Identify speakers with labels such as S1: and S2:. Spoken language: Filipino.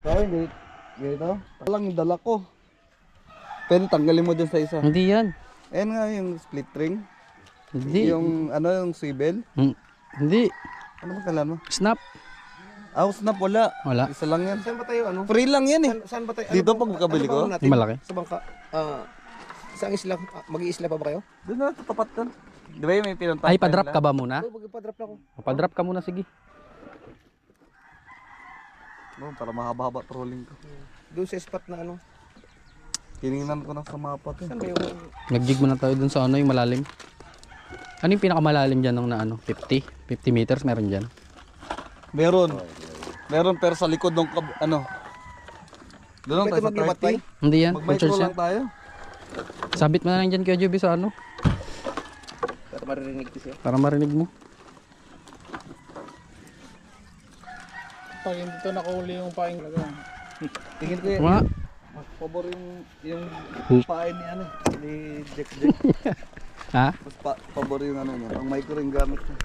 S1: Kaya hindi. Ganito. Lang yung dala ko. Pero tanggalin mo dun sa isa.
S2: Hindi yan.
S1: Ayan nga yung split ring.
S2: Hindi.
S1: Yung ano yung swivel.
S2: Hindi.
S1: Ano ba kailan mo?
S2: Snap.
S1: Snap wala.
S2: Wala.
S1: Isa lang yan.
S3: Saan ba tayo ano?
S1: Free lang yan eh.
S3: Saan ba tayo?
S1: Dito pag makabili ko.
S3: natin?
S2: Malaki.
S3: Sa bangka. Isang isla, mag-iisla pa ba kayo?
S1: Doon na tapat doon. Di ba yung may pinuntahan?
S2: Ay, padrop ka ba muna?
S3: Oo, magpadrap na ako.
S2: Padrop ka muna, sige.
S1: No, para mahaba-haba trolling ko.
S3: Doon sa spot na ano.
S1: Tiningnan ko na sa mapa to.
S3: Saan ba yung...
S2: Nag-jig muna tayo dun sa ano, yung malalim. Ano yung pinakamalalim dyan ng na ano? 50? 50 meters meron dyan.
S1: Meron. Meron pero sa likod ng ano. Doon lang tayo sa
S3: maglibat
S1: 30.
S2: Hindi yan.
S1: Mag-micro
S2: Full charge
S1: lang
S2: yan.
S1: tayo.
S2: Sabit mo na lang dyan Kuya Joby sa ano.
S3: Para maririnig ko siya.
S2: Para marinig mo.
S4: Pag hindi ito nakahuli yung paing talaga.
S1: Tingin ko yan.
S2: Mga.
S1: Mas pabor yung
S2: Hook.
S1: pain ni ano. Ni Jack.
S2: Ha?
S1: Mas pabor yung ano niya. Ang micro ring gamit niya.